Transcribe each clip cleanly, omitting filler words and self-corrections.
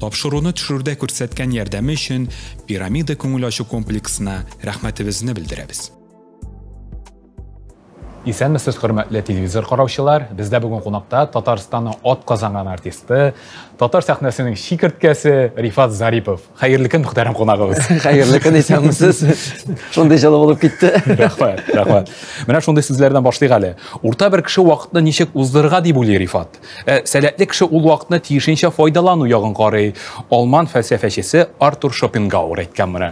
Тапшыруны төшерүдә күрсәткән ярдәме өчен Пирамида күңел ачу комплексына рәхмәтебезне белдерәбез. Исәнмесез, хөрмәтле телевизор караучылар. Бездә бүген кунакта Татарстанның ат казанган артисты, татар сәхнәсенең шикерткәсе Рифат Зарипов. Хәерле көн, мөхтәрәм кунагыбыз. Хәерле көн, исәнмесез. Шундый җылы булып китте. Рәхмәт. Менә шундый сүзләрдән башлыйк әле. Урта бер кеше вакытны ничек уздырырга дип уйлый Рифат. Сәләтле кеше ул вакытны тиешенчә файдалану ягын карый. Алман фәлсәфәчесе Артур Шопенгауэр әйткән менә.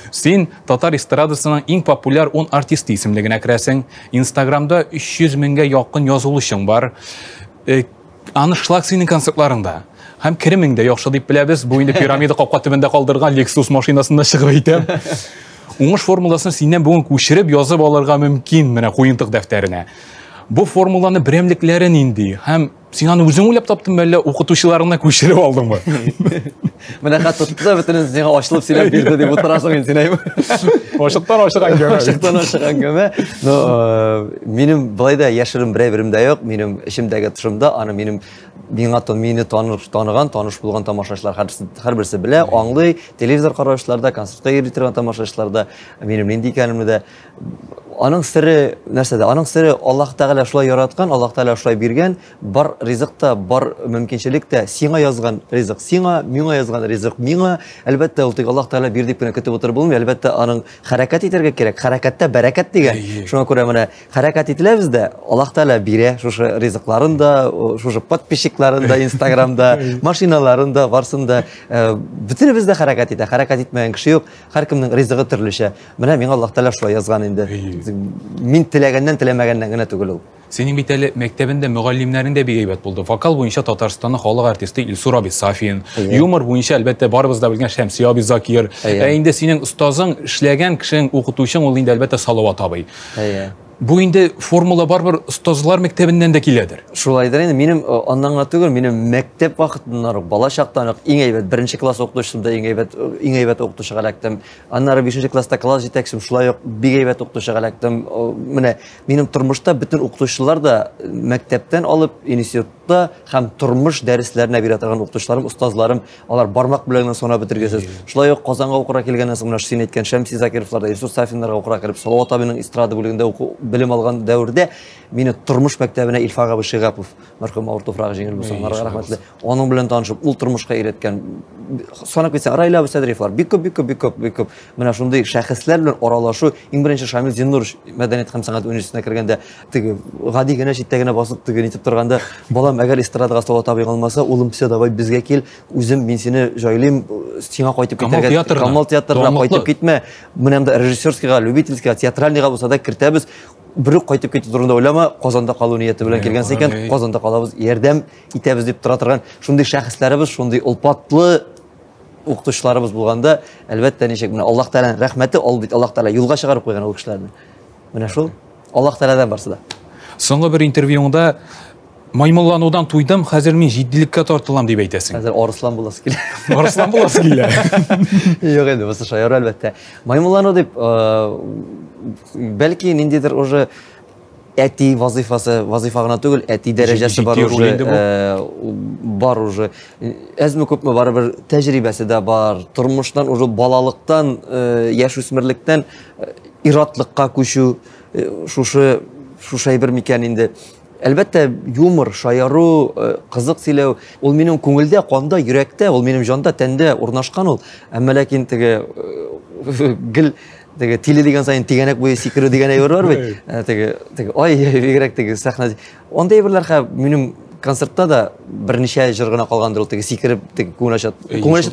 Син татар эстрадасының иң популяр 10 артисты исемлегенә керәсең. Инстаграмда 300 меңгә якын язылышың бар. Аны шлак синең концертларыңда. Һәм керемең дә яхшы дип беләбез. Бу инде пирамида капка төбендә калдырган Lexus машинасында чыгып әйтәм. Уңыш формуласын синнән бүген күчереп язып алырга мөмкин менә куентык дәфтәренә. Бу формуланы берәмлекләре нинди? Һәм син аны үзең уйлап таптыңмы әллә укытучыларына күчереп алдыңмы? Менә хәтта тотта бөтенен сиңа ачылып сөйләп бирде дип утырасың инде син әйме. Ашыктан ашыган гөмә. Минем былай да яшерим берәберем дә юк. Минем ишемдәге тышымда аны мине таныган, таныш булган тамашачылар һәрберсе белә, аңлый, телевизор караучыларда, концертта йөри торган тамашачыларда минем нинди икәнемне дә. Аның сыры нәрсәдә? Аның сыры Аллаһ Тәгалә шулай яраткан, Аллаһ Тәгалә шулай биргән, бар ризыкта, бар мөмкинчелек тә сиңа язган ризык, сиңа, миңа язган ризык, миңа, әлбәттә ул тик Аллаһ Тәгалә бир дип кенә көтеп утырып булмый, әлбәттә аның хәрәкәт итәргә кирәк. Хәрәкәттә бәрәкәт дигән. Шуңа күрә менә хәрәкәт ителәбез дә, Аллаһ Тәгалә бирә шушы ризыкларын да, шушы подписчикларын да, Инстаграмда, машиналарында, барсында, бөтенебез дә хәрәкәт итә. Хәрәкәт итмәгән кеше юк. Һәркемнең ризыгы төрлечә. Менә миңа Аллаһ Тәгалә шулай язган инде. Мин теләгәннән теләмәгәннән генә түгел ул. Синең бит әле мәктәбендә мөгаллимнәрең дә бик әйбәт булды. Вокал буенча Татарстанның халык артисты Илсур Абисафин, юмор буенча әлбәттә барыбыз да белгән Шәмси Абизакир. Инде синең остазың, эшләгән кешең, укытучың ул инде әлбәттә Салават абый. Бу инде формула барбыр остазлар мәктәбеннән дә киләдер. Шулайдыр инде. Минем аннан гына түгел, минем мәктәп вакытыннан ук, бала чактан ук иң әйбәт беренче класс укытучысында иң әйбәт укытучыга эләктем. Аннары 5нче класста класс җитәкчем, шулай ук бик әйбәт укытучыга эләктем. Менә минем тормышта бөтен укытучылар да мәктәптән алып институтта һәм тормыш дәресләренә бирә торган укытучыларым, остазларым, алар бармак белән санап бетергәсез. Шулай ук Казанга укырга килгәннән соң менә син әйткән Шәмси Закировларда, Илсур Сафиннарга укырга кирип, Салават абыйның эстрада бүлегендә белем алган дәврдә мине тормыш мәктәбенә Илфак абый Шигапов, мәрхүм авыр туфрагы җиңел булса, анарга рәхмәтле. Аның белән танышып, ул тормышка өйрәткән. Санап китсәң, Раила Абысадрифлар, бик күп. Менә шундый шәхесләр белән аралашу, иң беренче Шамил Зиннурович Мәдәният һәм сәнгать университетына кергәндә, теге гади генә читтә генә басып теге нитеп торганда, балам, әгәр эстрадага Салават абый калмаса, улым, все, давай безгә кил, үзем мин сине җайлыйм, сиңа кайтып китәргә. Камал театрына кайтып китмә. Менә монда режиссерскийга, любительскийга, театральныйга булса да кертәбез. Бирүк кайтып китү турында уйлама, Казанда калу нияте белән килгән икән, Казанда калабыз, ярдәм итәбез дип тора торган шундый шәхесләребез, шундый улпатлы укытучыларыбыз булганда, әлбәттә ничек менә Аллаһ Тәгалә рәхмәте, ул бит Аллаһ Тәгалә юлга чыгарып куйган ул кешеләрне. Менә шул Аллаһ Тәгаләдән барсы да. Соңгы бер интервьюңда маймылланудан туйдым, хәзер мин җиддилеккә тартылам дип әйтәсең. Хәзер арыслан буласы килә. Арыслан буласы килә. Юк инде, бусы шаяр әлбәттә. Маймыллану дип, бәлки ниндидер уже әти вазифа гына түгел, әти дәрәҗәсе бар уже. Әзме күпме барыбер тәҗрибәсе дә бар. Тормыштан уже балалыктан, яшүсмерлектән иратлыкка күчү, шушы бер микән инде. Әлбәттә, юмор, шаяру, кызык сөйләү, ул минем күңелдә, канда, йөрәктә, ул минем җанда, тәндә урнашкан ул. Әмма ләкин теге гел теге тиле дигән сайын тигәнәк буе сикерү дигән әйбер бар бит. Теге ай, бигрәк теге сәхнә. Андай әйберләр минем концертта да берничә җыр гына калгандыр ул, теге сикереп, теге күңеләшә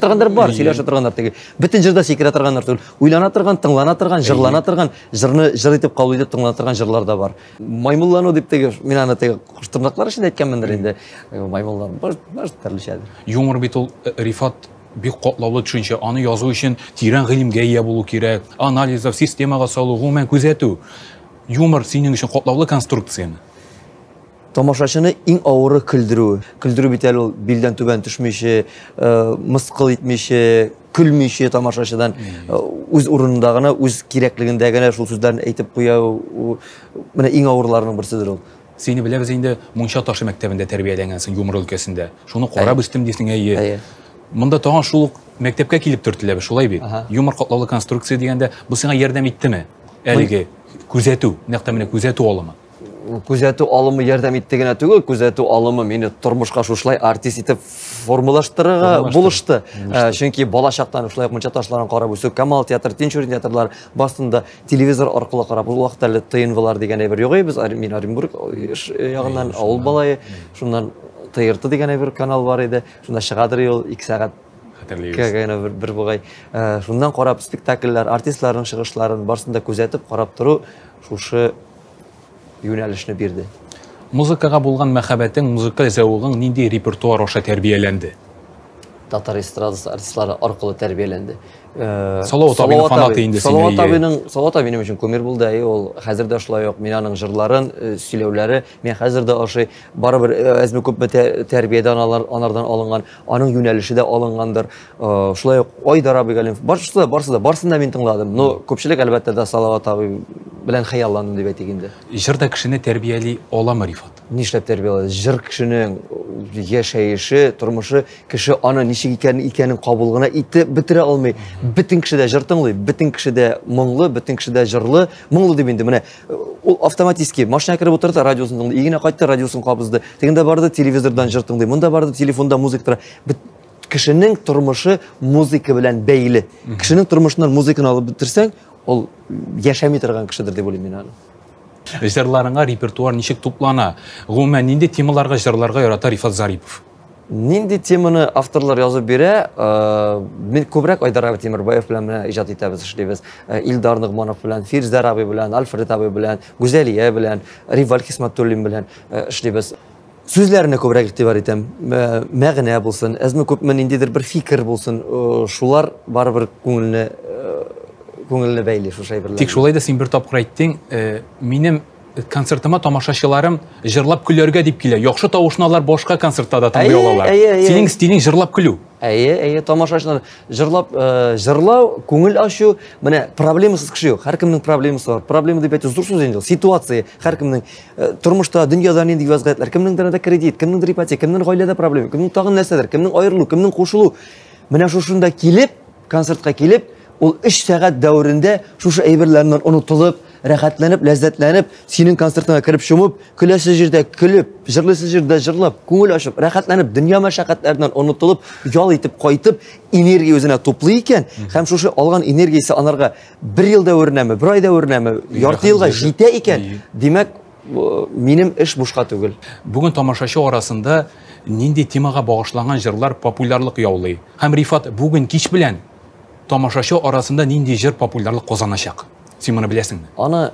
торгандар бар, сөйләшә торгандар, теге бөтен җырда сикерә торгандар түгел, уйлана торган, тыңлана торган, җырлана торган, җырны җыр итеп кабул итеп тыңлана торган җырлар да бар. Маймыллану дип теге мин аны теге кыштырнаклар өчен әйткәнмендер инде. Маймыллану бар төрлечәдер. Юмор бит ул, Рифат, бик катлаулы төшенчә. Аны язу өчен тирән гыйлемгә ия булу кирәк, анализлау, системага салу, гомумән күзәтү. Юмор синең өчен катлаулы конструкцияны. Тамашачыны иң авыры көлдерү. Көлдерү бит әле ул билдән түбән төшмичә, мыскыл итмичә, көлмичә тамашачыдан, үз урынында гына, үз кирәклегендә генә шул сүзләрне әйтеп куя. Менә иң авырларының берседер ул. Сине беләбез инде Мунча ташы мәктәбендә тәрбияләнгәнсең юмор өлкәсендә. Шуны карап үстем дисең, әйе. Монда тагын шул мәктәпкә килеп төртеләбез, шулай бит. Юмор катлаулы конструкция дигәндә бу сиңа ярдәм иттеме? Әлеге күзәтү, нәкъ менә күзәтү алымы. Күзәтү алымы ярдәм итте генә түгел, күзәтү алымы мине тормышка шушлай артист итеп формалаштырырга булышты. Чөнки балачактан шулай мунча ташларын карап үсү, Камал театр, Тинчурин театрлар бастында телевизор аркылы карап, ул вакытта әле тыйынвалар дигән әйбер юк иде. Без мин Оренбург ягыннан авыл балайы, шуннан ТРТ дигән әйбер канал бар иде. Шунда чыгадыр ел 2 сәгать хәтерләйбез. Бер бугай. Шундан карап спектакльләр, артистларның чыгышларын барсында күзәтеп карап тору шушы юнәлешне бирде. Музыкага булган мәхәббәтең, музыка зәвыгың нинди репертуар аша тәрбияләнде? Татар эстрадасы артистлары аркылы тәрбияләнде. Салават абыйның фанаты инде сине. Салават абый минем өчен күмир булды. Ул хәзер дә шулай ук. Мин аның җырларын, сөйләүләре, мен хәзер дә ашый. Барыбер әзме күпме тәрбиядән анардан алынган, аның юнәлеше дә алынгандыр. Шулай ук Айдар абый Галимов. Барсында мин тыңладым. Но күпчелек әлбәттә дә Салават абый белән хыялландым дип әйтик инде. Җыр да кешене тәрбияли аламы, Рифат? Нишләп тәрбиялады? Җыр кешенең яшәеше, тормышы, кеше аны ничек икәнен кабулгына итеп бетерә алмый. Бөтен кеше дә җыр тыңлый, бөтен кеше дә моңлы, бөтен кеше дә җырлы. Моңлы дип инде менә ул автоматически машина кереп утырды, радиосын тыңлый, игенә кайтты, радиосын кабызды. Тегендә барды телевизордан җыр тыңлый, монда барды телефонда музыка тора. Кешенең тормышы музыка белән бәйле. Кешенең тормышыннан музыканы алып бетерсәң, ул яшәми торган кешедер дип уйлыйм мин аны. Җырларыңа репертуар ничек туплана? Гомумән нинди темаларга җырларга ярата Рифат Зарипов? Нинди теманы авторлар язып бирә? Мин күбрәк Айдар Тимербаев белән иҗат итәбез, эшлибез. Илдар Нигъманов белән, Фирзар абый белән, Альфред абый белән, Гүзәлия белән, Риваль Хисмәтуллин белән эшлибез. Сүзләренә күбрәк игътибар итәм. Мәгънә булсын, әзме күпме ниндидер бер фикер булсын, шулар барыбер күңелне бәйли шушы әйберләр. Тик шулай да син бер тапкыр әйттең, минем концертыма тамашачыларым җырлап көләргә дип килә. Яхшы тавышналар башка концертта да тыңлый алалар. Синең стилең җырлап көлү. Тамашачылар җырлау, күңел ачу, менә проблемасыз кеше юк. Һәркемнең проблемасы бар. Проблема дип әйтү зур сүз инде. Ситуация, һәркемнең тормышта, дөньяда нинди вазгыятьләр, кемнеңдер дә кредит, кемнеңдер ипотека, кемнең гаиләдә проблема, кемнең тагын нәрсәдер, кемнең аерылу, кемнең кушылу. Менә шушында килеп, концертка килеп, ул 3 сәгать дәврендә шушы әйберләрнән онытылып, рәхәтләнеп, ләззәтләнеп, синең концертыңа кирип шумып, көләсе җирдә көлеп, җырлыйсы җирдә җырлап, күңел ачып, рәхәтләнеп, дөнья мәшәкатьләреннән онытылып, ял итеп кайтып, энергия үзенә туплый икән, һәм шушы алган энергиясе анарга 1 ел дәвренәме, 1 ай дәвренәме, ярты елга җитә икән. Димәк, минем эш бушка түгел. Бүген тамашачы арасында нинди темага багышланган җырлар популярлык яулый. Һәм Рифат бүген кич белән тамашачы арасында нинди җыр популярлык казаначак? Син моны беләсеңме? Аны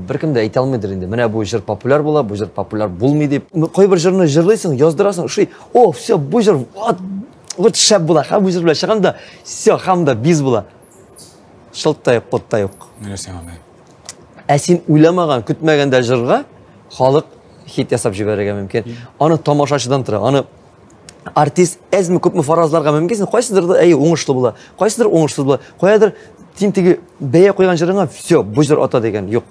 беркем дә әйтә алмыйдыр инде. Менә бу җыр популяр була, бу җыр популяр булмый дип. Кайбер җырны җырлыйсың, яздырасың, шуй, о, все, бу җыр вот шәп була, һәм бу җыр белән чыганда, все, һәм дә биз була. Шылттай юк, поттай юк. Беләсең аны. Ә син уйламаган, көтмәгәндә җырга халык хит ясап җибәрергә мөмкин. Аны тамашачыдан тора. Аны артист әзме күпме фаразларга мөмкин. Кайсыдыр да уңышлы була, кайсыдыр уңышсыз була. Каядыр син теге бәя куйган җырыңа все, бу җыр ата дигән. Юк.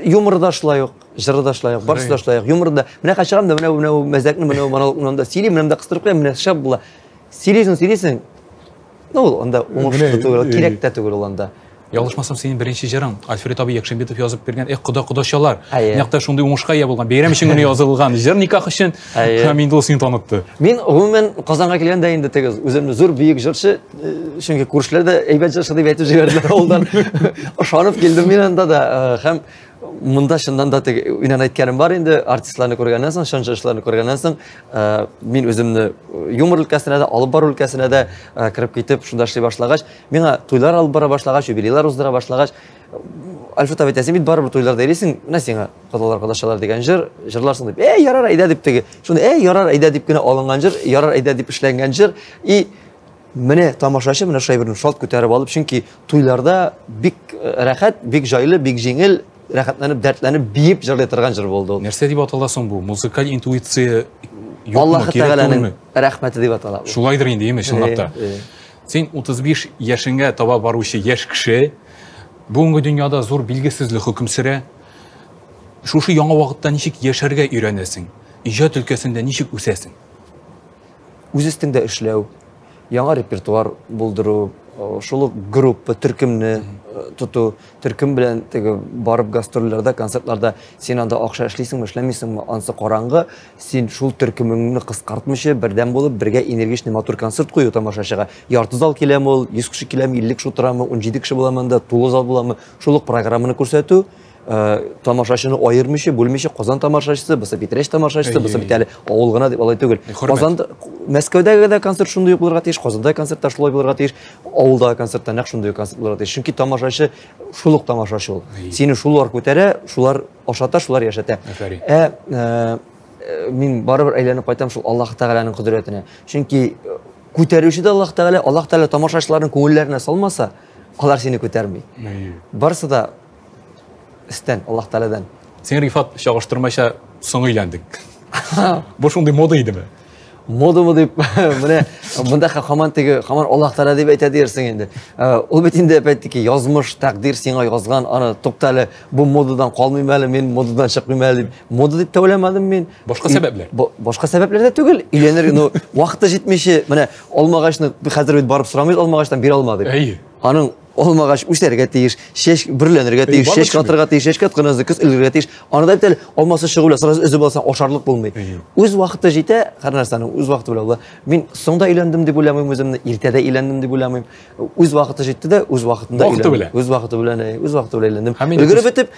Юморда шулай юк, җырда шулай юк, барысы да шулай юк. Юморда менә качагам да менә мәзәкне менә монда сөйли, менә кыстырып куям, менә шәп була. Сөйлисең. Ну, анда уңышлы түгел, кирәк тә түгел анда. Ялгышмасам синең беренче җырың Альфред абый Якшембетов язып биргән Кодачалар. Нәкъ шундый уңышка ия булган. Бәйрәм өчен генә язылган җыр, никах өчен. Һәм инде ул сине танытты. Мин гомумән Казанга килгәндә инде теге үземне зур бөек җырчы, чөнки күршеләр дә әйбәт җырчы дип әйтеп җибәрделәр авылдан. Ышанып килдем мин анда да. Һәм монда шундан да теге уйнан әйткәнем бар инде, артистларны күргәннән соң, шанчачларны күргәннән соң, мин үземне юмор өлкәсенә дә, алып бару өлкәсенә дә кирип китеп, шунда эшли башлагач, миңа туйлар алып бара башлагач, юбилейлар уздыра башлагач, Альфред абый әйтә, бит барыбер туйларда йөрисең, менә сиңа кодалар кодашалар дигән җыр, җырларсың дип. Ярар әйдә дип теге. Шуны ярар әйдә дип кенә алынган җыр, ярар әйдә дип эшләнгән җыр. И менә тамашачы менә шулай берне шалт күтәреп алып, чөнки туйларда бик рәхәт, бик җайлы, бик җиңел, рәхәтләнеп, дәртләнеп, биеп җырлый торган җыр булды ул. Нәрсә дип атала соң бу? Музыкаль интуиция юкмы? Аллаһ Тәгаләнең рәхмәте дип атала. Шулайдыр инде, имеш, чынлап та. Син 35 яшеңгә таба баручы яшь кеше, бүгенге дөньяда зур билгесезлек хөкем сөрә. Шушы яңа вакытта ничек яшәргә өйрәнәсең? Иҗат өлкәсендә ничек үсәсең? Үз өстеңдә эшләү, яңа репертуар булдыру, шул группа төркемне тоту, төркем белән теге барып гастрольләрдә, концертларда син анда акча эшлисеңме, эшләмисеңме, ансы караңгы, син шул төркемеңне кыскартмыйча бердәм булып, бергә энергичный матур концерт кую тамашачыга. Ярты зал киләме ул, 100 кеше киләме, 50 кеше утырамы, 17 кеше буламы анда, тулы зал буламы, шул программаны күрсәтү, тамашачыны айырмыйча, бүлмичә, Казан тамашачысы, бусы Петреш тамашачысы, бусы бит әле авыл гына дип алай түгел. Казанда, Мәскәүдәге дә концерт шундый ук булырга тиеш, Казанда концертта шулай булырга тиеш, авылдагы концертта нәкъ шундый концерт булырга тиеш. Чөнки тамашачы шул ук тамашачы ул. Сине шулар күтәрә, шулар ашата, шулар яшәтә. Мин барыбер әйләнеп кайтам шул Аллаһ Тәгаләнең кудрәтенә. Чөнки күтәрүче дә Аллаһ Тәгалә тамашачыларның күңелләренә салмаса, алар сине күтәрми. Барсы да истән Аллаһ Тәгаләдән. Сен Рифат чагыштырмайча соң өйләндек. Бу шундый мода идеме? Модамы дип, менә монда хаман Аллаһ Тәгалә дип әйтә дирсең инде. Ул бит инде әйтте ки, язмыш, тәкъдир сиңа язган, аны туктале, бу модадан калмыйм әле, мин модадан чыкмыйм әле дип. Мода дип тәүләмәдем мин. Башка сәбәпләр. Башка сәбәпләр дә түгел. Өйләнер, вакыты җитмичә, менә алмагачны хәзер бит барып сорамыйз, алмагачтан бир алмадык. Аның olmaгач үсәргә тиеш, шеш берләнергә тиеш, шеш катырга тиеш, шеш катканызы кыз илгәргә тиеш. Аны да бит алмасы шөгыль, сразу өзеп алсаң ашарлык булмый. Үз вакыты җитә, һәр нәрсәнең үз вакыты белән. Мин соңда өйләндем дип уйламыйм үземне, иртәдә өйләндем дип уйламыйм. Үз вакыты җитте дә, үз вакытында өйләндем. Үз вакыты белән өйләндем. Өлгереп бетеп,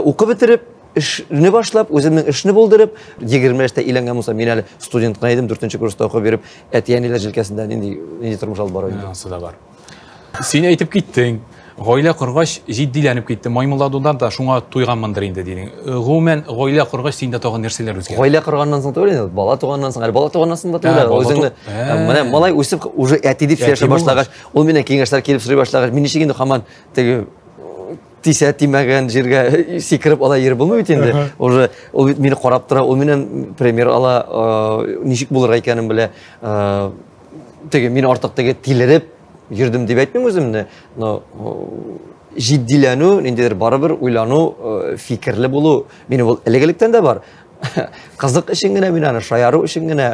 укып бетереп, эшне башлап, үземнең эшне булдырып, 20 яшьтә өйләнгән булсам, мин әле студент кына идем, 4нче курста укып биреп, әти-әниләр җилкәсендә нинди тормыш алып бара идем. Янсы да бар. Син әйтеп киттең, гаилә кургач җитдиләнеп китте. Маймылладудан да шуңа туйганмындыр инде дидең. Гомумән гаилә кургач синдә тагын нәрсәләр үзгәрде? Гаилә курганнан соң түгел инде, бала туганнан соң, бала туганнан соң да түгел. Үзеңне менә малай үсеп уже әти дип сөйләшә башлагач, ул миннән киңәшләр килеп сорый башлагач, мин ничек инде һаман теге тисә тимәгән җиргә сикереп ала йөр булмый бит инде. Уже ул бит мине карап тора, ул миннән премьер ала, ничек булырга икәнен белә. Теге мин артык теге тилереп йөрдем дип әйтмим үземне. Җитдиләнү, ниндидер барыбер уйлану, фикерле булу, мине ул элегелектән дә бар. Кызык өчен генә мин аны шаяру өчен генә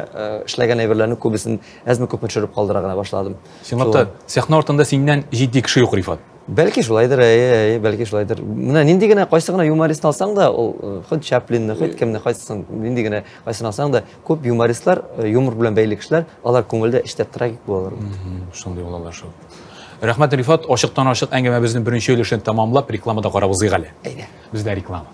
эшләгән әйберләрне күбесен әзме-күпме төшереп калдыра гына башладым. Чынлапта сәхнә артында синнән җитди кеше юк, Рифат. Бәлки шулайдыр, бәлки шулайдыр. Менә нинди генә кайсы гына юморист алсаң да, ул хоть Чаплинны, хоть кемне кайсысын, нинди генә кайсын алсаң да, күп юмористлар, юмор белән бәйле кешеләр, алар күңелдә эштә трагик булалар. Шундый булалар шул. Рәхмәт, Рифат, ашыктан-ашык әңгәмәбезнең беренче өлешен тәмамлап, рекламада карабыз әле. Бездә реклама.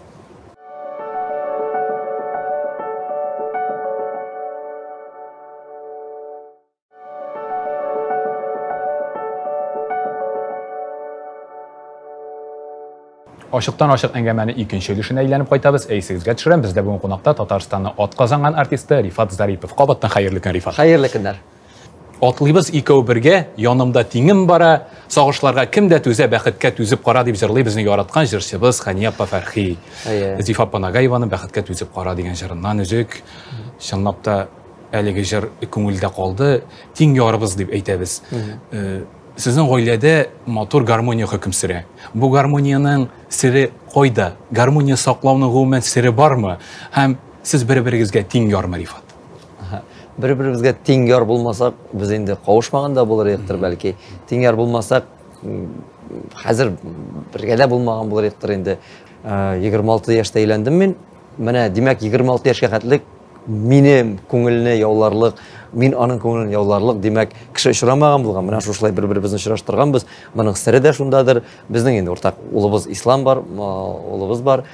Ашыктан-ашык әңгәмәне икенче өлешенә әйләнеп кайтабыз. Әйсегезгә төшерәм. Бездә бүген кунакта Татарстанны атказанган артисты Рифат Зарипов. Кабаттан хәерле көн, Рифат. Хәерле көннәр. Атлыйбыз икәү бергә, янымда тиңем бара, сагышларга кем дә түзә, бәхеткә түзеп кара дип җырлый безне яраткан җырчыбыз Хания Фәрхи. Зифа Панагаеваның бәхеткә түзеп кара дигән җырыннан үзек, чынлап та әлеге җыр күңелдә калды, тиң ярыбыз дип әйтәбез. Сезнең гаиләдә матур гармония хөкем сөрә. Бу гармонияның сире кайда? Гармония саклауның гомумән сире бармы? Һәм сез бер-берегезгә тиң ярмы, Рифат? Бер-беребезгә тиң яр булмасак, без инде кавышмаганда булыр идек бәлки. Тиң яр булмасак, хәзер бергә дә булмаган булыр идек инде. 26 яшьтә өйләндем мин. Менә димәк 26 яшькә хәтлек минем күңелне яуларлык, мин аның күңелен яуларлык, димәк, кеше очрамаган булган. Менә шулай бер-беребезне очраштырганбыз. Моның сире дә шундадыр. Безнең инде уртак улыбыз Ислам бар, улыбыз бар.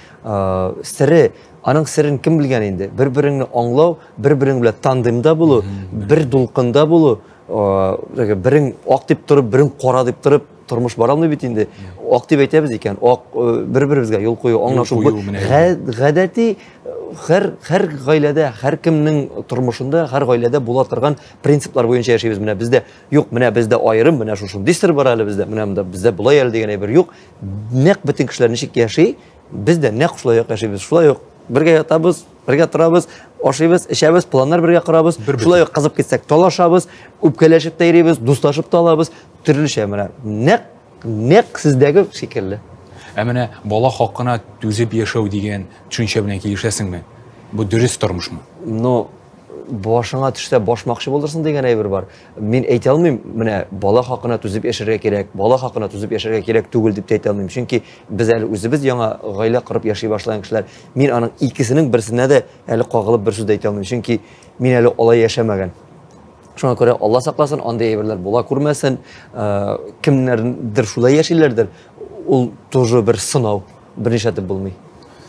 Сире, аның сирен кем белгән инде? Бер-береңне аңлау, бер-берең белән тандемда булу, бер дулкында булу, берең ак дип торып, берең кара дип торып, тормыш бара алмый бит инде. Ак дип әйтәбез икән, ак бер-беребезгә юл кую, аңлашу гадәти һәр гаиләдә, һәр кемнең тормышында, һәр гаиләдә була торган принциплар буенча яшибез. Менә бездә юк, менә бездә аерым, менә шундый сер бар әле бездә. Менә бездә булай әле дигән әйбер юк. Нәкъ бөтен кешеләр ничек яши, бездә нәкъ шулай яшибез. Шулай ук бергә ятабыз, бергә торабыз, ашыйбыз, эчәбез, планнар бергә карабыз. Шулай ук кызып китсәк талашабыз, үпкәләшеп тә йөрибез, дуслашып та алабыз. Төрлечә менә нәкъ сездәге шикелле. Менә бала хакына түзеп яшәү дигән төшенчә белән килешәсеңме? Бу дөрес тормышмы? Ну, башыңа төшсә башмакчы булырсың дигән әйбер бар. Мин әйтә алмыйм, менә бала хакына түзеп яшәргә кирәк, бала хакына түзеп яшәргә кирәк түгел дип әйтә алмыйм. Чөнки без әле үзебез яңа гаилә корып яши башлаган кешеләр, мин аның икесенең берсенә дә әле кагылып бер сүз әйтә алмыйм. Чөнки мин әле алай яшәмәгән. Шуңа күрә Алла сакласын, андай әйберләр була күрмәсен, кемнәрдер шулай яшиләрдер. Ул тоже бер сынау, берничә дип булмый.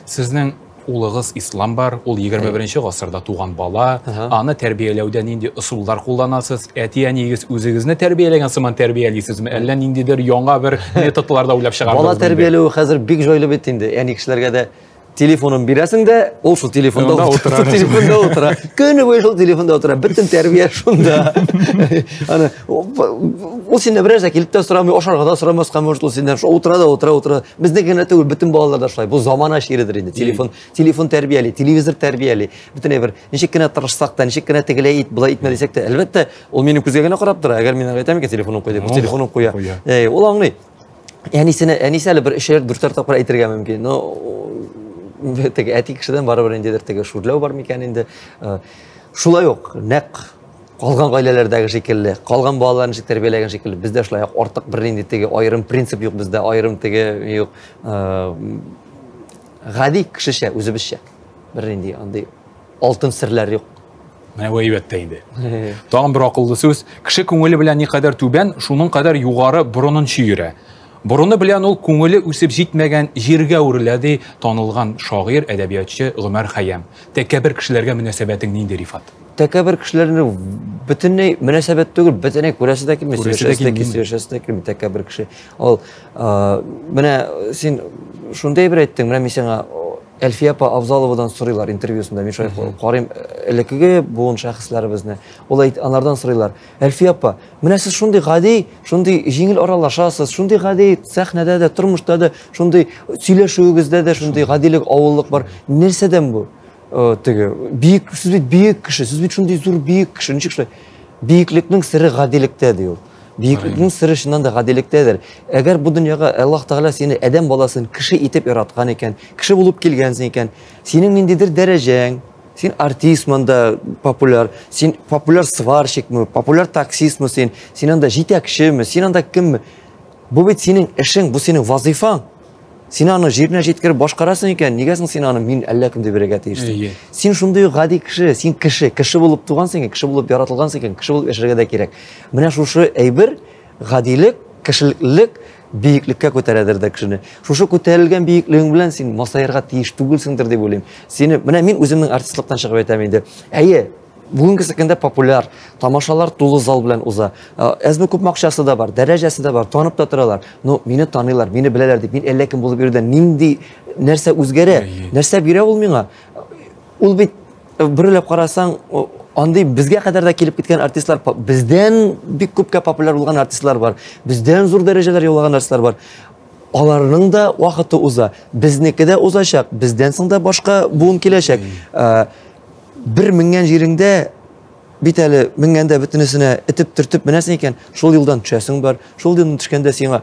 Сезнең улыгыз ислам бар, ул 21-нче гасырда туган бала, аны тәрбияләүдә нинди ысуллар кулланасыз? Әти-әнигез үзегезне тәрбияләгән сыман тәрбиялисезме? Әллә ниндидер яңа бер методларда уйлап чыгардыгызмы? Бала тәрбияләү хәзер бик җайлы бит инде. Әни кешеләргә дә телефонын бирәсең дә, ул шул телефонда утыра. Көне буе шул телефонда утыра. Бөтен тәрбия шунда. Аны ул сине берәрсә килеп тә сорамый, ашарга да сорамаска может, ул синнән шул утыра. Безне генә түгел, бөтен балалар да шулай. Бу замана ширедер инде. Телефон тәрбияли, телевизор тәрбияли. Бөтен бер ничек кенә тырышсак та, ничек кенә тегеләй ит, булай итмә дисәк тә, әлбәттә, ул минем күзгә генә карап тора. Әгәр мин әйтәм икән телефонын куй дип, телефонын куя. Ул аңлый. Әнисе әле бер эшәр дүртәр тапкыр әйтергә мөмкин. Теге әти кешедән барыбер индидер, теге шүрләү бар микән инде. Шулай ук, нәкъ калган гаиләләрдәге шикелле, калган балаларны ничек тәрбияләгән шикелле, бездә шулай ук артык бер инде теге аерым принцип юк, бездә аерым теге юк. Гади кешечә, үзебезчә. Бер инде андый алтын серләр юк. Менә бу әйбәттә инде. Тагын бер акыллы сүз, кеше күңеле белән никадәр түбән, шуның кадәр югары борынын чөйрә. Борыны белән ул күңеле үсеп җитмәгән җиргә үреләде танылган шагыйрь, әдәбиятчы Гомәр Хәйям. Тәкәббер кешеләргә мөнәсәбәтең нинди, Рифат? Тәкәббер кешеләрне бөтенләй мөнәсәбәт түгел, бөтенләй күрәсе дә килми, сөйләшәсе дә килми тәкәббер кеше. Ул менә син шундай бер әйттең, менә мин сиңа Әлфия апа Абзаловадан сорыйлар интервьюсында, мин шулай карыйм элекеге буын шәхесләребезне. Ул анардан сорыйлар. Әлфия апа, менә сез шундый гади, шундый җиңел аралашасыз, шундый гади сәхнәдә дә, тормышта да, шундый сөйләшүегездә дә шундый гадилек, авыллык бар. Нәрсәдән бу? Теге биек, сез бит биек кеше, сез бит шундый зур биек кеше. Ничек шулай? Биеклекнең сыры гадилектә ди ул. Биеклекнең сыры шуннан да гадилектәдер. Әгәр бу дөньяга Аллаһ Тәгалә сине адәм баласын кеше итеп яраткан икән, кеше булып килгәнсең икән, синең ниндидер дәрәҗәң, син артистмы да популяр, син популяр сварщикмы, популяр таксистмы син анда җитәкчеме, син анда кемме? Бу бит синең эшең, бу синең вазифаң. Син аны җиренә җиткереп башкарасың икән, нигәсең син аны мин әллә кем дип бирергә тиешсең? Син шундый гади кеше, син кеше булып тугансың икән, кеше булып яратылгансың икән, кеше булып яшәргә дә кирәк. Менә шушы әйбер гадилек, кешелек биеклеккә күтәрәдер дә кешене. Шушы күтәрелгән биеклегең белән син масаярга тиеш түгелсеңдер дип уйлыйм. Сине менә мин үземнең артистлыктан чыгып әйтәм инде. Әйе, бүгенге көндә популяр, тамашалар тулы зал белән уза. Әзме күп акчасы да бар, дәрәҗәсе дә бар, танып та торалар. Но мине таныйлар, мине беләләр дип, мин әллә кем булып йөрүдән нинди нәрсә үзгәрә, нәрсә бирә ул миңа? Ул бит бирелеп карасаң, андый безгә кадәр дә килеп киткән артистлар, бездән бик күпкә популяр булган артистлар бар, бездән зур дәрәҗәләр яулаган артистлар бар. Аларның да вакыты уза, безнеке дә узачак, бездән соң да башка буын киләчәк. Бер менгән җиреңдә бит әле менгәндә бөтенесенә этеп төртеп менәсең икән, шул юлдан төшәсең бар, шул юлдан төшкәндә сиңа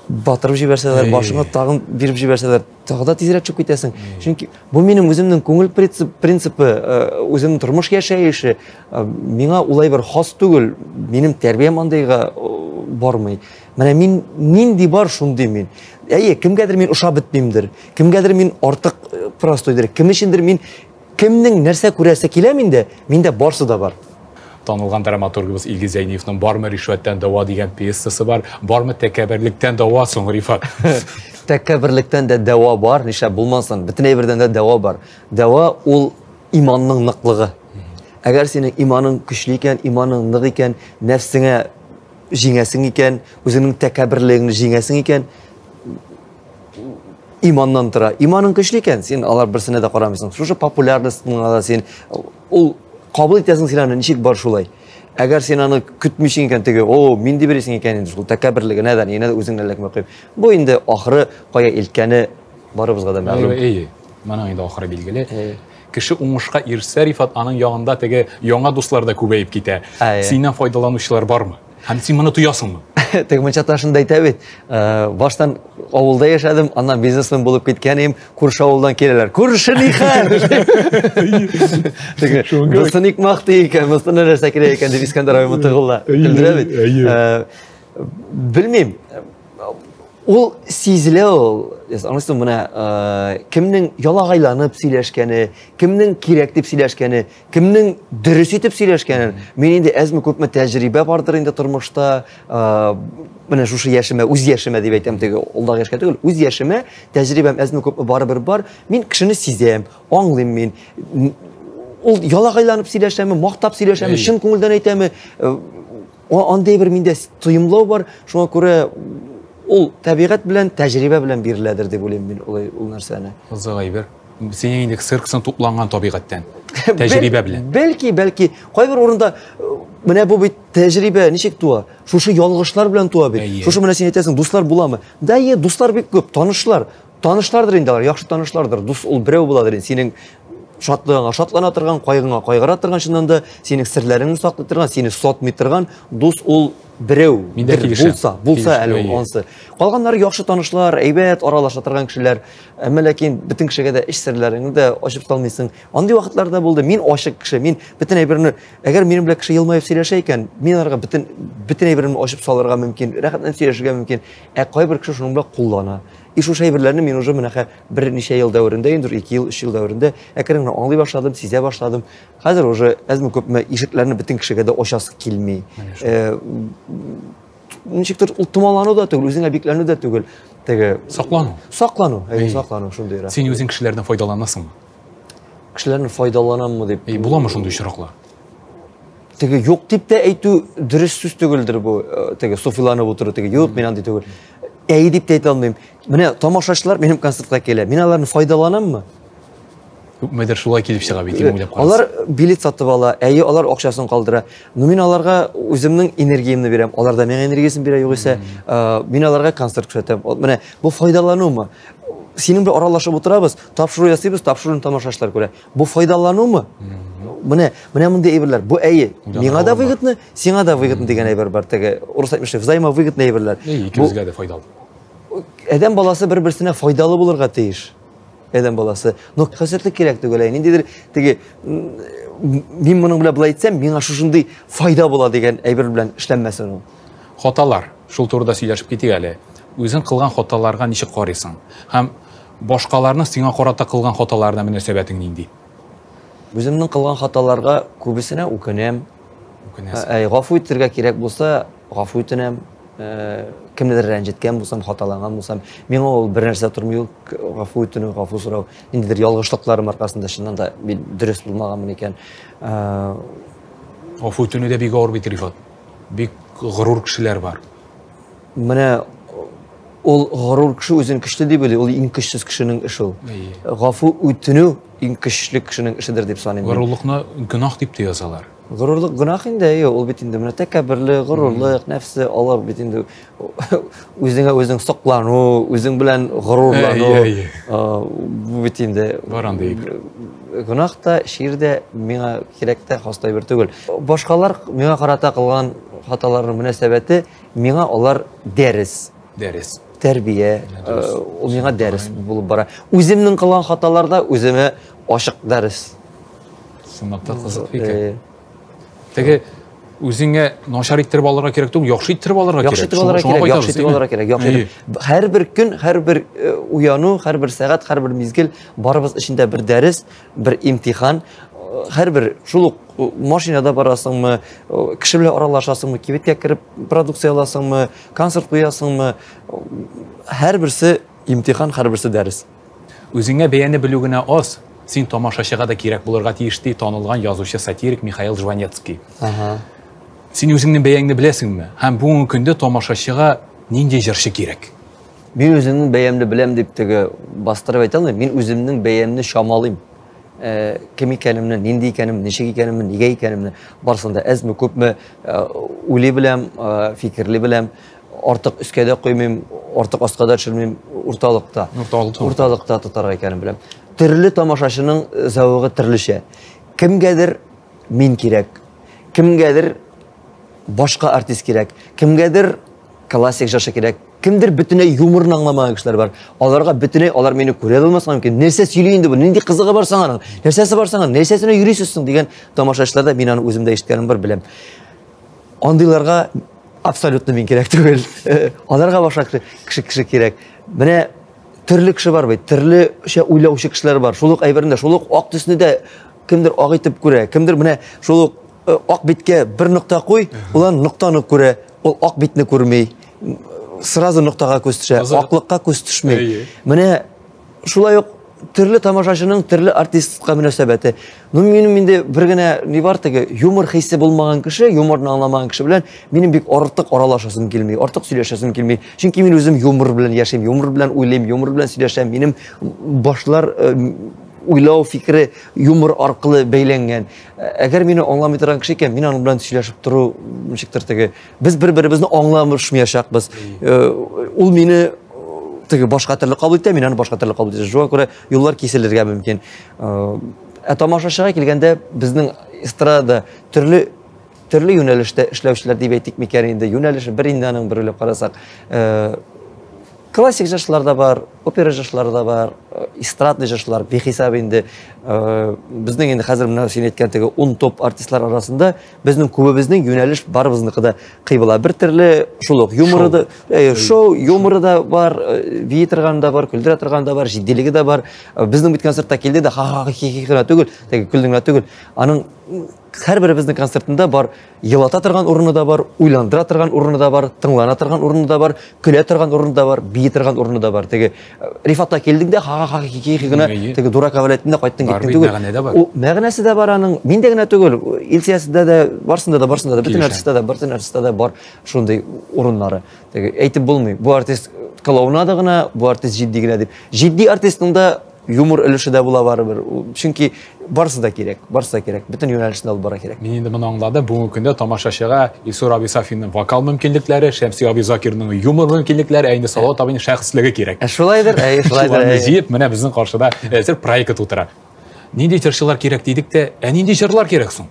батырып җибәрсәләр, башыңа тагын биреп җибәрсәләр, тагы да тизрәк чыгып китәсең. Чөнки бу минем үземнең күңел принципы, үземнең тормыш яшәеше, миңа улай бер хас түгел, минем тәрбиям андайга бармый. Менә мин нинди бар шундый мин. Әйе, кемгәдер мин ошап бетмимдер, кемгәдер мин артык простойдыр, кем өчендер мин кемнең нәрсә күрәсе килә миндә барсы да бар. Танылган драматургыбыз Илгиз Зәйниевның «Бармы ришвәттән дәва» дигән пьесасы бар. Бармы тәкәбберлектән дәва соң, Рифат? Тәкәбберлектән дә дәва бар, нишләп булмасын? Бөтен әйбердән дә дәва бар. Дәва ул иманның ныклыгы. Әгәр синең иманың көчле икән, иманың нык икән, нәфсеңә җиңәсең икән, үзеңнең тәкәбберлегеңне җиңәсең икән, иманнан тора. Иманың көчле икән, син алар берсенә дә карамыйсың. Шушы популярностьны да син ул кабул итәсең, син аны ничек бар шулай. Әгәр син аны көтмишең икән, теге, мин дип бирәсең икән инде шул тәкәбберлегенә дә, янә үзеңне ләкмә куйып. Бу инде ахыры кая илткәне барыбызга да мәгълүм. Әйе, моның инде ахыры билгеле. Кеше уңышка ирешсә, Рифат, аның ягында теге яңа дуслар да күбәеп китә. Синнән файдаланучылар бармы? Һәм син моны тоясыңмы? теге мынчаташында әйтә бит. Баштан авылда яшәдем, аннан бизнесмен булып киткәнем, күрше авылдан киләләр. Күрше ни хәл? Теге бусы ник мактый икән, бусы нәрсә кирәк икән дип Искәндәр абый тыгылла. Белдерә бит. Белмим. Ул сизелә ул. Аңлыйсың менә кемнең ялагайланып сөйләшкәне, кемнең кирәк дип сөйләшкәне, кемнең дөрес итеп сөйләшкәнен. Мин инде әзме күпме тәҗрибә бардыр инде тормышта. Менә шушы яшемә, үз яшемә дип әйтәм, теге улдагы яшькә түгел, үз яшемә тәҗрибәм әзме күпме барыбер бар. Мин кешене сизәм, аңлыйм мин. Ул ялагайланып сөйләшәме, мактап сөйләшәме, чын күңелдән әйтәме, андай бер миндә тоемлау бар. Шуңа күрә ул табигать белән, тәҗрибә белән биреләдер дип уйлыйм мин ул нәрсәне. Кызыгай бер. Синең инде сырксын тупланган табигатьтән, тәҗрибә белән. Бәлки, кайбер урында менә бу бит тәҗрибә ничек туа? Шушы ялгышлар белән туа бит. Шушы менә син әйтәсең, дуслар буламы? Да, дуслар бик күп, танышлар. Танышлардыр инде алар, яхшы танышлардыр. Дус ул берәү буладыр инде. Синең шатлыгыңа шатлана торган, кайгыңа кайгыра торган, чыннан да синең серләреңне саклый торган, сине сатмый торган дус ул берәү булса әле ул ансы. Калганнары яхшы танышлар, әйбәт аралаша торган кешеләр. Әмма ләкин бөтен кешегә дә ич серләреңне дә ачып салмыйсың. Андый вакытларда булды. Мин ачык кеше, мин бөтен әйберне, әгәр минем белән кеше елмаеп сөйләшә икән, мин аларга бөтен әйберне ачып салырга мөмкин, рәхәтләнеп сөйләшергә мөмкин. Кайбер кеше шуның белән куллана. Ишу шәйберләрне мин уже менә бер ничә ел дәверендә, инде 2 ел, 3 ел дәверендә әкрен генә аңлый башладым, сизә башладым. Хәзер уже әзме күпме ишекләрне бөтен кешегә дә ачасы килми. Ничектер ул томалану да түгел, үзеңә бикләнү дә түгел. Теге саклану, шундый ра. Син үзең кешеләрдән файдаланасыңмы? Кешеләрне файдаланаммы дип. Буламы шундый очраклар? Теге юк дип тә әйтү дөрес сүз түгелдер бу. Теге суфиланып утыру, теге юк, мин андый түгел. Әй дип тә әйтә алмыйм. Менә тамашачылар минем концертка килә. Мин аларны файдаланаммы? Күпмедер шулай килеп чыга бит, уйлап карасаң. Алар билет сатып ала, алар акчасын калдыра. Мин аларга үземнең энергиямны бирәм. Алар да миңа энергиясын бирә, югыйсә, мин аларга концерт күрсәтәм. Менә бу файдаланумы? Синең белән аралашып утырабыз, тапшыру ясыйбыз, тапшыруны тамашачылар күрә. Бу файдаланумы? Менә мондай әйберләр. Бу миңа да выгодны, сиңа да выгодны дигән әйбер бар. Теге урыс әйтмешли, взаимовыгодны әйберләр. Икебезгә дә файдалы. Адәм баласы бер-берсенә файдалы булырга тиеш. Адәм баласы. Но хәсәтлек кирәк түгел. Ниндидер теге мин моның белән булай әйтсәм, миңа шушындый файда була дигән әйбер белән эшләнмәсен ул. Хаталар. Шул турыда сөйләшеп китик әле. Үзең кылган хаталарга ничек карыйсың? Һәм башкаларның сиңа карата кылган хаталарына мөнәсәбәтең нинди? Үземнең кылган хаталарга күбесенә үкенәм. Гафу итәргә кирәк булса, гафу итәм. Кемнедер рәнҗеткән булсам, хаталанган булсам, миңа ул бер нәрсә тормый, гафу итүне, гафу сорау. Ниндидер ялгышлыкларым аркасында чыннан да мин дөрес булмаганмын икән. Гафу итүне дә бик авыр бит, Рифат. Бик горур кешеләр бар. Менә ул горур кеше үзен көчле дип уйлый, ул иң көчсез кешенең эше ул. Гафу итүне иң көчле кешенең эшедер дип саныйм. Горурлыкны гөнаһ дип тә язалар. Горурлык гөнаһ инде, ул бит инде менә тәкәбберлек, горурлык, нәфсе алар бит инде үзеңә соклану, үзең белән горурлану. Бу бит инде барандай. Гөнаһ та, шир дә миңа кирәк тә хастай бер түгел. Башкалар миңа карата кылган хаталарның мөнәсәбәте миңа алар дәрес. Тәрбия, ул миңа дәрес булып бара. Үземнең кылган хаталарда үземә ачык дәрес. Сынакта кызык икән. Теге үзеңә начар иттереп алырга кирәк түгел, яхшы иттереп алырга кирәк. Яхшы иттереп алырга кирәк. Һәрбер көн, һәрбер уяну, һәрбер сәгать, һәрбер мизгел барыбыз эчендә бер дәрес, бер имтихан. Һәрбер шул машинада барасыңмы, кеше белән аралашасыңмы, кибеткә кереп продукция аласыңмы, концерт куясыңмы, һәрберсе имтихан, һәрберсе дәрес. Үзеңә бәяне белү генә аз. Син тамашачыга да кирәк булырга тиешти, танылган язучы сатирик Михаил Жванецкий. Син үзеңнең бәяңне беләсеңме? Һәм бүгенге көндә тамашачыга нинди җырчы кирәк? Мин үземнең бәямне беләм дип теге бастырып әйтә алмыйм. Мин үземнең бәямне шамалыйм. Кем икәнемне, нинди икәнемне, ничек икәнемне, нигә икәнемне барсында әзме күпме уйлый беләм, фикерле беләм. Артык өскә дә куймыйм, артык астка да төшермим, урталыкта тотарга икәнен беләм. Төрле тамашачының зәвыгы төрлечә. Кемгәдер мин кирәк, кемгәдер башка артист кирәк, кемгәдер классик жашы керек. Кімдір бүтіней юморын аңламаған кішілер бар. Аларға бүтіней, алар мені көре алмасқа мүмкін. Нәрсе сөйлейінді бұл, нендей қызығы бар саңаның, нәрсесі бар саңаның, нәрсесіне үйрейсізсің деген тамашашыларда мен аны өзімде ештікенім бар білем. Андайларға абсолютно мен керек түгел. Аларға башқа кіші керек. Міне түрлі кіші бар бай, түрлі ойлаушы кішілер бар. Шолық айбарында, шолық ақ түсіне де кімдір ақ етіп көре, кімдір міне шолық ақ бетке бір нұқта қой, олан нұқтаны көре, ол ақ бетіні көрмей, сразу нұқтаға көз түші, ақлыққа көз түшмей. Міне шулай оқ түрлі тамашашының түрлі артистқа мünәсәбәте. Менде бір генә не бар теге юмор хиссе булмаган кеше, юморны аңламаган кеше белән минем бик артык аралашасым килми, артык сөйләшәсем килми. Чөнки мин үзем юмор белән яшәйм, юмор белән уйлыйм, юмор белән сөйләшәм. Минем башлар уйлау фикре юмор аркылы бәйләнгән. Әгәр мине аңламый торган кеше икән, мин аның белән сөйләшеп тору ничектер теге без бер-беребезне аңламышмаячакбыз. Ул мине теге башка төрле кабул итә, мин аны башка төрле кабул итәм. Шуңа күрә юллар киселергә мөмкин. Тамашачыга килгәндә безнең эстрада төрле юнәлештә эшләүчеләр дип әйтик микән инде. Юнәлеше бер инде аның бер уйлап карасак, классик жашлар да бар, опера жашлар да бар, эстрадный жашлар бехисап инде. Безнең инде хәзер менә син әйткән теге 10 топ артистлар арасында безнең күбебезнең юнәлеш барыбызныкы да кыйбыла. Бер төрле шулык юморы да, шоу юморы да бар, бии торган да бар, көлдерә торган да бар, җиддилеге да бар. Безнең бит концертта килде дә ха-ха-хи-хи гына түгел, теге көлдеңә түгел. Аның һәрбер безнең концертында бар, елата торган урыны да бар, уйландыра торган урыны да бар, тыңлана торган урыны да бар, көлә торган урыны да бар, бии торган урыны да бар. Теге Рифатка килдең дә ха-ха-хи-хи гына теге дурак авалетендә кайттың киттең түгел. Мәгънәсе дә бар аның, миндә генә түгел, Илсиясендә дә, барсында да, бөтен артистта да бар шундый урыннары. Теге әйтеп булмый. Бу артист клоунада гына, бу артист җитди генә дип. Җитди артистның да юмор өлеше дә була барыбер. Чөнки барсы да кирәк. Бөтен юнәлешне алып бара кирәк. Мин инде моны аңладым. Бүгенге көндә тамашачыга Илсур Абисафинның вокал мөмкинлекләре, Шәмси Абизакирның юмор мөмкинлекләре, әйне Салават абыйның шәхеслеге кирәк. Шулайдыр, шулайдыр. Җыеп, менә безнең каршыда әзер проект утыра. Нинди җырчылар кирәк дидек тә, нинди җырлар кирәк соң?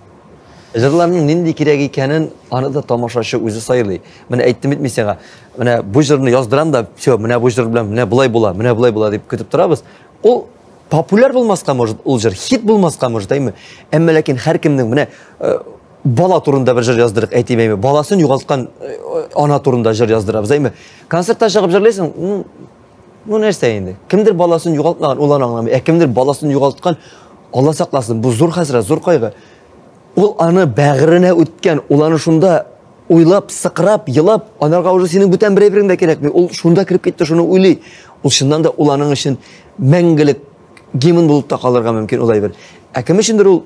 Җырларның нинди кирәк икәнен аны да тамашачы үзе сайлый. Менә әйттем бит мин сиңа. Менә бу җырны яздырам да, всё, менә бу җыр белән менә булай була дип көтеп торабыз. Ул популяр булмаска может, ул җыр хит булмаска может, әйме. Әмма ләкин һәркемнең менә бала турында бер җыр яздырык, әйтимәйме. Баласын югалткан ана турында җыр яздырабыз, әйме. Концертта чыгып җырлыйсың, ну нәрсә инде? Кемдер баласын югалтмаган, ул аны аңламый. Кемдер баласын югалткан, Алла сакласын, бу зур хәсрәт, зур кайгы. Ул аны бәгыренә үткән, ул аны шунда уйлап, сыкрап, елап, анарга уже синең бүтән берәйберең дә кирәкми. Ул шунда кирип китте, шуны уйлый. Ул чыннан да ул аның өчен мәңгелек гимн булып та калырга мөмкин улай бер. Кем өчендер ул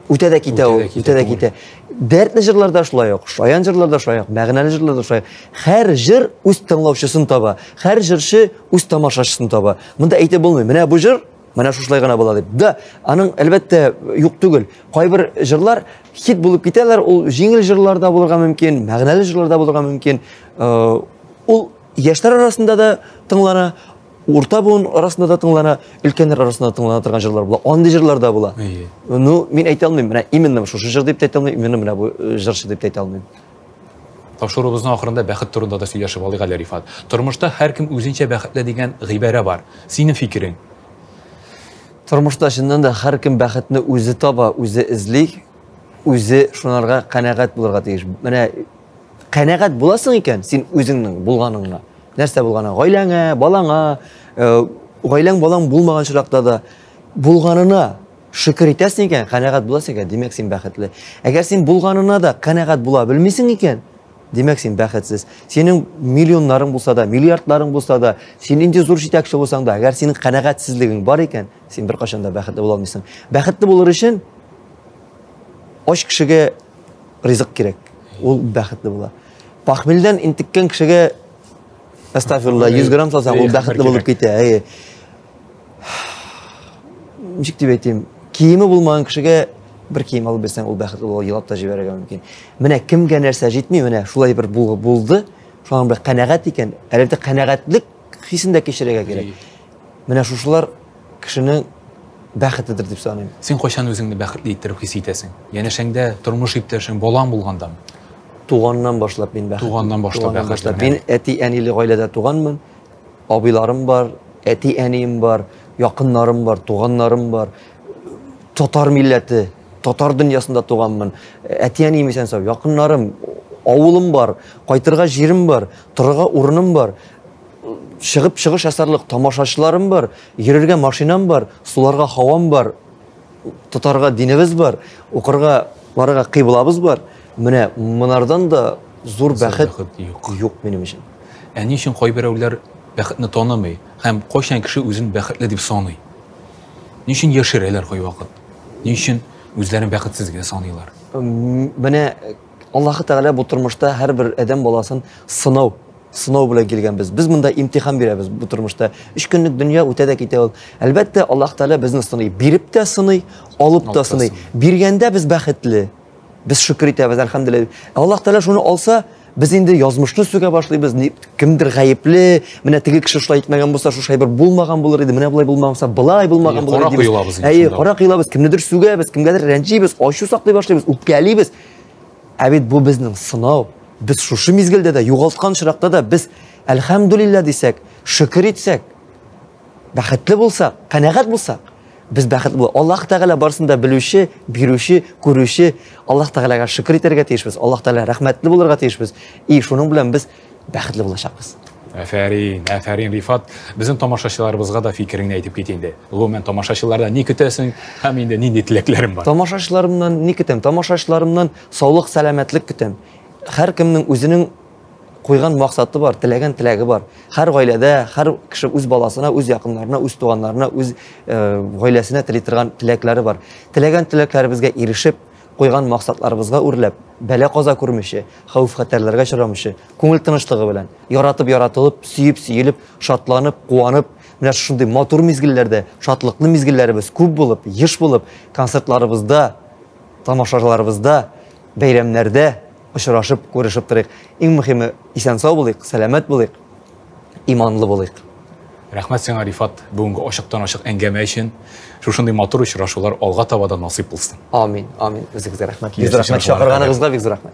үтә дә китә. Дәртле җырларда шулай ук, шаян җырларда шулай ук, мәгънәле җырларда шулай. Һәр җыр үз тыңлаучысын таба, һәр җырчы үз тамашачысын таба. Монда әйтеп булмый. Менә бу җыр Менә шушлай гына була дип. Да, аның әлбәттә юк түгел. Кайбер җырлар хит булып китәләр, ул җиңел җырларда булырга мөмкин, мәгънәле җырларда булырга мөмкин. Ул яшьләр арасында да тыңлана, урта буын арасында да тыңлана, өлкәннәр арасында тыңлана торган җырлар була. Андый җырлар да була. Ну, мин әйтә алмыйм. Менә именно шушы җыр дип әйтә алмыйм, именно менә бу җырчы дип әйтә алмыйм. Тапшырубызның ахырында бәхет турында да сөйләшеп алыйк әле, Рифат. Тормышта һәркем үзенчә бәхетле дигән гыйбарә бар. Синең фикерең? Тормышта чыннан да һәркем бәхетне үзе таба, үзе эзли, үзе шунарга канәгать булырга тиеш. Менә канәгать буласың икән син үзеңнең булганыңга. Нәрсә булганыңа? Гаиләңә, балаңа, гаиләң балаң булмаган чиракта да булганына шөкер итәсең икән, канәгать буласың икән, димәк син бәхетле. Әгәр син булганына да канәгать була белмисең икән, демәк син бәхетсез. Синең миллионнарың булса да, миллиардларың булса да, син инде зур җитәкче булсаң да, әгәр синең канәгатьсезлегең бар икән, син беркайчан да бәхетле була алмыйсың. Бәхетле булыр өчен ач кешегә ризык кирәк. Ул бәхетле була. Пахмилдән интеккән кешегә астагфирулла 100 грамм салсаң, ул бәхетле булып китә. Ничек дип әйтим? Киеме булмаган кешегә bir kiyim alып берсәң, ул бәхетле була, елап та җибәрергә мөмкин. Менә кемгә нәрсә җитми, менә шулай бер булды, шуның бер канәгать икән, әлбәттә канәгатьлек хисен дә кичерергә кирәк. Менә шушылар кешенең бәхетедер дип саныйм. Син кайчан үзеңне бәхетле иттереп хис итәсең? Янәшәңдә тормыш иптәшең, балаң булгандамы? Туганнан башлап мин бәхетле. Туганнан башлап Мин әти әниле гаиләдә туганмын. Абыйларым бар, әти әнием бар, якыннарым бар, туганнарым бар. Татар милләте, татар дөньясында туганмын. Әти әнием исән сау, якыннарым, авылым бар, кайтырга җирем бар, торырга урыным бар. Чыгып чыгыш ясарлык тамашачыларым бар, йөрергә машинам бар, суларга һавам бар, тотарга динебез бар, укырга барырга кыйблабыз бар. Менә монардан да зур бәхет юк минем өчен. Ни өчен кайберәүләр бәхетне танымый һәм кайчан кеше үзен бәхетле дип саный? Ни өчен яшерәләр кайвакыт? Ни өчен үзләрен бәхетсез генә саныйлар? Менә Аллаһ Тәгалә бу тормышта һәрбер адәм баласын сынау белән килгәнбез. Без монда имтихан бирәбез бу тормышта. 3 көнлек дөнья үтә дә китә ул. Әлбәттә, Аллаһ Тәгалә безне сыный, биреп тә сыный, алып та сыный. Биргәндә без бәхетле. Без шөкер итәбез, әлхәмдүлилләh. Аллаһ Тәгалә шуны алса, biz инде язмышны сүгә башлыйбыз. Кемдер гаепле, менә теге кеше шулай итмәгән булса, шулай бер булмаган булыр иде. Менә булай булмаган, былай булмаган булыр иде. Кара кыйлабыз, кемнедер сүгәбез, кемгәдер рәнҗибез, ачу саклый башлыйбыз, үпкәлибез. Ә бит бу безнең сынау. Biz шушы мизгелдә дә, югалткан чиракта да без әлхәмдүлилләh дисәк, шөкер итсәк, бәхетле булсак, канәгать булсак, biz бәхетле булабыз. Аллаһ Тәгалә барсында белүче, бирүче, күрүче, Аллаһ Тәгаләгә шөкер итәргә тиешбез. Аллаһ Тәгалә рәхмәтле булырга тиешбез. И шуның белән без бәхетле булачакбыз. Афәрин Рифат. Безнең тамашачыларыбызга да фикереңне әйтеп кит инде. Гомумән тамашачылардан ни көтәсең һәм инде нинди теләкләрең бар? Тамашачыларымнан ни көтәм? Тамашачыларымнан саулык, сәламәтлек көтәм. Һәр кемнең үзенең куйган максаты бар, теләгән теләге бар. Һәр гаиләдә, һәр кеше үз баласына, үз якыннарына, үз туганнарына, үз гаиләсенә тели торган теләкләре бар. Теләгән теләкләребезгә ирешеп, куйган максатларыбызга үрләп, бәла каза күрмичә, хәүф-хәтәрләргә очрамыйча, күңел тынычлыгы белән, яратылып, сөеп, шатланып, куанып, менә шундый матур мизгелләрдә, шатлыклы мизгелләребез күп булып, еш булып, концертларыбызда, тамашаларыбызда, бәйрәмнәрдә очрашып, күрешеп торыйк. Иң мөһиме исән сау булыйк, сәламәт булыйк, иманлы булыйк. Рәхмәт сиңа, Рифат, бүгенге ачыктан-ачык әңгәмә өчен. Шушындый матур очрашулар алга таба да насыйп булсын. Амин. Үзегезгә рәхмәт. Бик рәхмәт чакырганыгызга, бик рәхмәт.